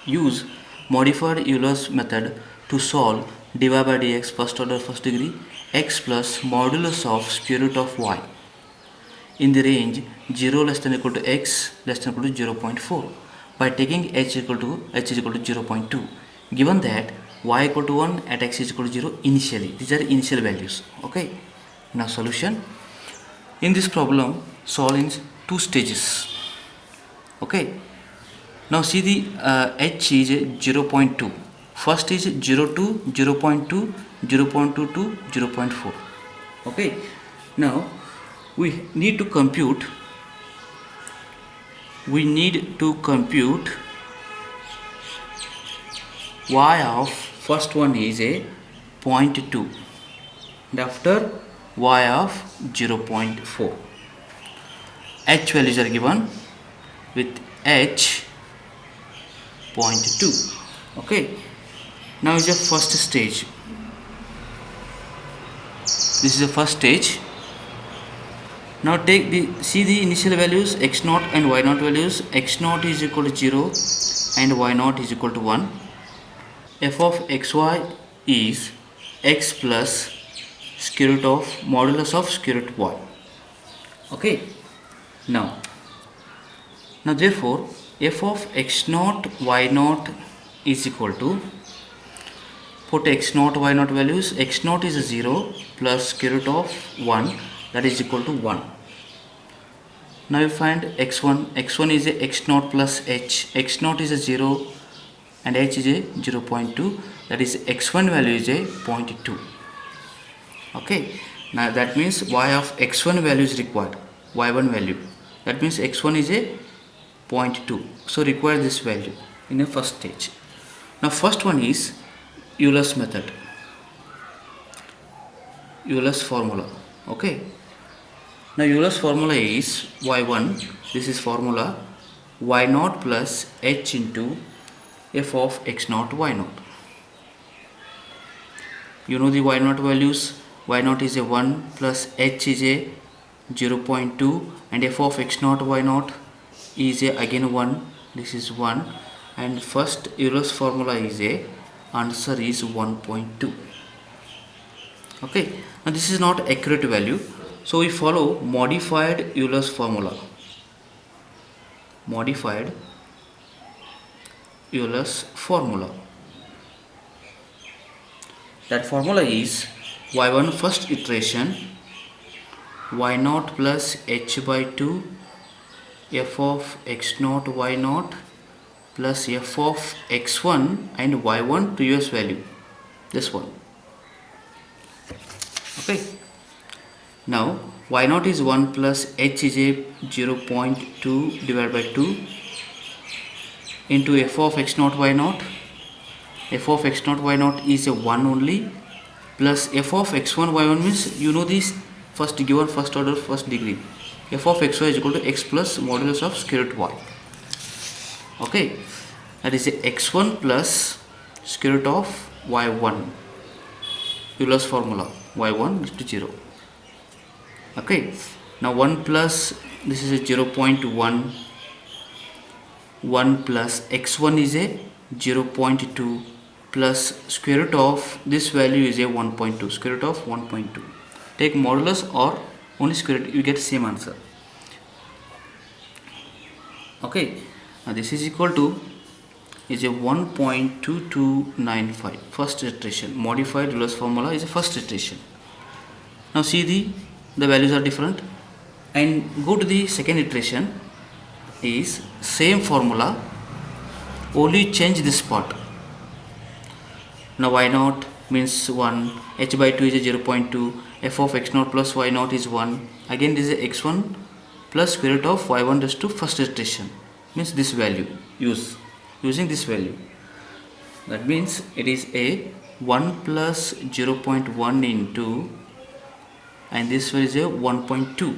use modified Euler's method to solve dy by dx first order first degree x plus modulus of square root of y in the range 0 less than equal to x less than equal to 0.4 by taking h is equal to 0.2, given that y equal to 1 at x is equal to 0 initially. These are initial values. Okay. Now solution. In this problem, solve in two stages. Okay. Now see the h is 0.2. First is 0.2, 0.2, 0.2 to 0.4. Okay. Now we need to compute y of first one is a 0.2 and after y of 0.4. H values are given with h 0.2. Okay, now is the first stage. This is the first stage. Now see the initial values x0 and y0 values. X0 is equal to 0 and y0 is equal to 1. F of xy is x plus square root of modulus of square root y. Okay. Now therefore f of x0 y0 is equal to, put x0 y0 values. X0 is 0 plus square root of 1, that is equal to 1. Now you find x1 is a x0 plus h. X0 is a 0 and h is a 0.2, that is x1 value is a 0.2. Okay, now that means y of x1 value is required, y1 value, that means x1 is a 0.2, so require this value in the first stage. Now first one is Euler's method, Euler's formula. Okay, now Euler's formula is y1, this is formula, y0 plus h into f of x0 y0. You know the y0 values. Y0 is a 1 plus h is a 0.2 and f of x0 y0 is a again 1, this is 1, and first Euler's formula is a answer is 1.2. Okay, now this is not accurate value, so we follow modified Euler's formula. Modified Euler's formula. That formula is y1 first iteration y0 plus h by 2 f of x0 y0 plus f of x1 and y1 previous value, this one. Okay, now y0 is 1 plus h is a 0.2 divided by 2 into f of x0 y0. F of x0 y0 is a 1 only, plus f of x1 y1 means you know this first given first order first degree. F of xy is equal to x plus modulus of square root y. Okay, that is a x1 plus square root of y1. Euler's formula, y1 is to 0. Okay, now 1 plus, this is a 0.1, 1 plus x1 is a 0.2 plus square root of this value is a 1.2, square root of 1.2. Take modulus or only square root, you get same answer. Okay, now this is equal to is a 1.2295, first iteration. Modified Euler's formula is a first iteration. Now see the values are different, and go to the second iteration, is same formula, only change this part. Now y0 means 1, h by 2 is a 0.2, f of x0 plus y0 is 1, again this is a x1 plus square root of y1 raised to first iteration, means this value, using this value, that means it is a 1 plus 0.1 into, and this is a 1.2.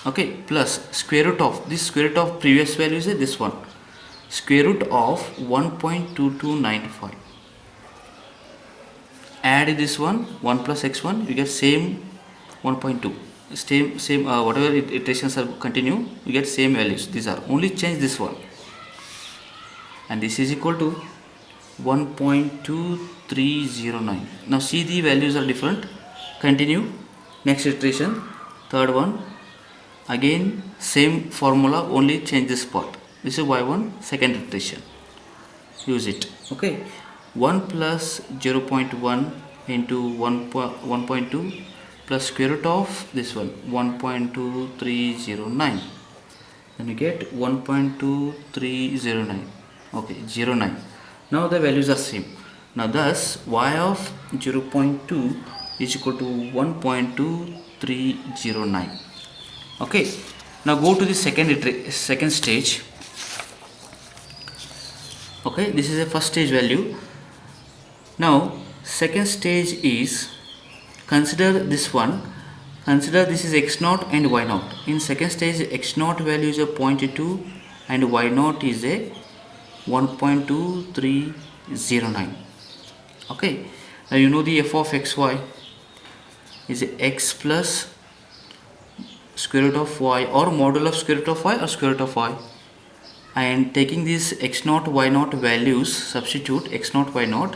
Okay, plus square root of, this square root of previous value is this one, square root of 1.2295. Add this one, 1 plus x1, you get same 1.2. Same whatever iterations are continue, you get same values. These are only change this one, and this is equal to 1.2309. Now see, the values are different. Continue, next iteration, third one, again same formula, only change this part. This is y1, second iteration, use it. Okay, 1 plus 0.1 into 1.2 plus square root of this one 1.2309, then we get 1.2309. okay, 09. Now the values are same. Now thus y of 0.2 is equal to 1.2309. okay, now go to the second stage. okay, this is a first stage value. Now second stage is, consider this one, consider this is x0 and y0. in second stage x0 value is a 0.2 and y0 is a 1.2309. okay, now you know the f of xy is x plus square root of y, or module of square root of y, or square root of y, and taking these x0 y0 values, substitute x0 y0,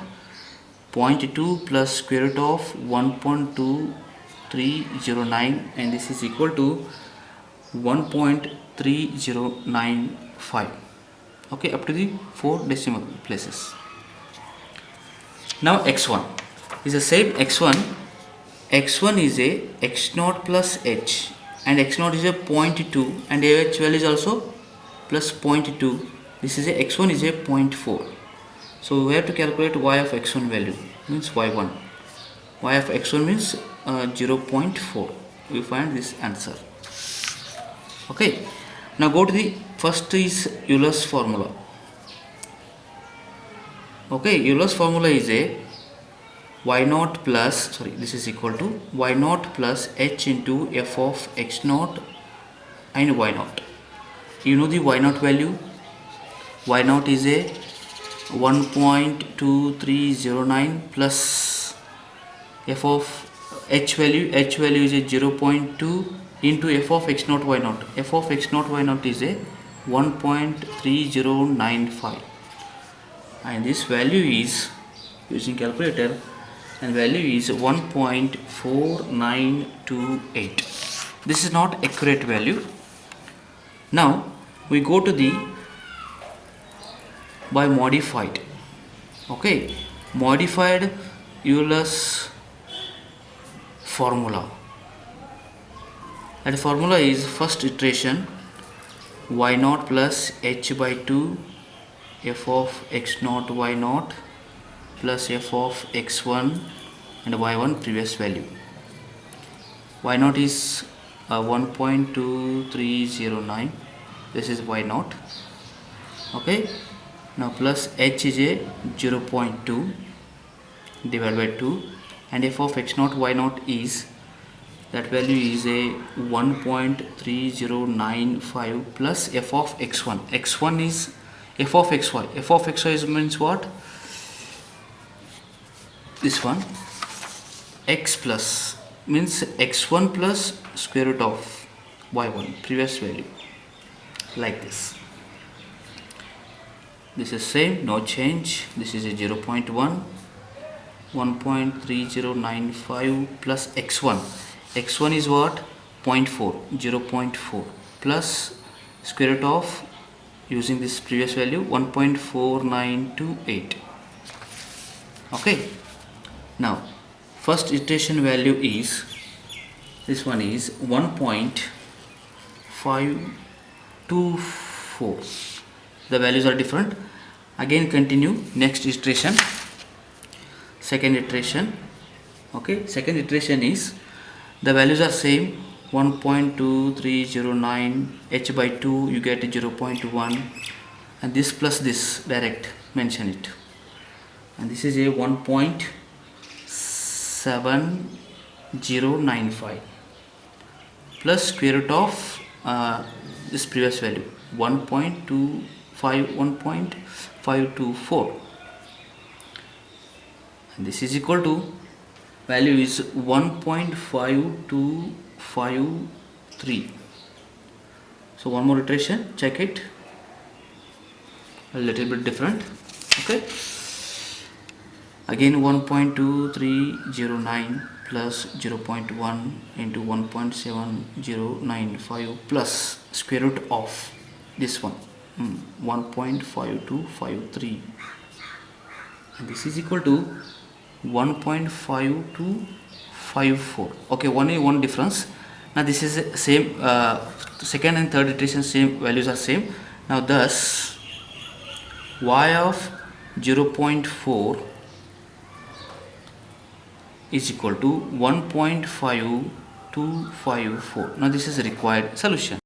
0.2 plus square root of 1.2309, and this is equal to 1.3095. okay, up to the 4 decimal places. Now x1 is the same. x1 is a x0 plus h, and x0 is a 0.2 and h value is also plus 0.2. this is a x1 is a 0.4. so we have to calculate y of x1 value, means y1. y of x1 means 0.4. we find this answer. okay, now go to the first is Euler's formula. okay, Euler's formula is a y0 plus, sorry, this is equal to y0 plus h into f of x0 and y0. you know the y0 value. y0 is a 1.2309 plus f of h value is a 0.2 into f of x0 y0. f of x0 y0 is a 1.3095, and this value is, using calculator, and value is 1.4928. this is not accurate value. Now we go to the by modified. okay, modified Euler's formula, and formula is first iteration y0 plus h by 2 f of x0 y0 plus f of x1 and y1 previous value. y0 is 1.2309. this is y0. okay, now plus h is a 0.2 divided by 2, and f of x0 y0 is, that value is a 1.3095 plus f of x1. x1 is f of xy. f of xy is means what? this one, x plus means x1 plus square root of y1 previous value, like this. This is same, no change. This is a 0.1, 1.3095 plus x1. x1 is what? 0.4, 0.4 plus square root of, using this previous value, 1.4928. okay, now first iteration value is, this one is 1.524. the values are different. Again continue, next iteration, second iteration. okay, second iteration is, the values are same, 1.2309, h by 2 you get 0.1, and this plus this direct mention it, and this is a 1.7095 plus square root of this previous value, 1.524, and this is equal to, value is 1.5253. so one more iteration, check it. a little bit different. Okay, again 1.2309 plus 0.1 into 1.7095 plus square root of this one, 1.5253, and this is equal to 1.5254. okay, one difference. Now this is same, second and third iteration same values are same. Now thus y of 0.4 is equal to 1.5254. now this is required solution.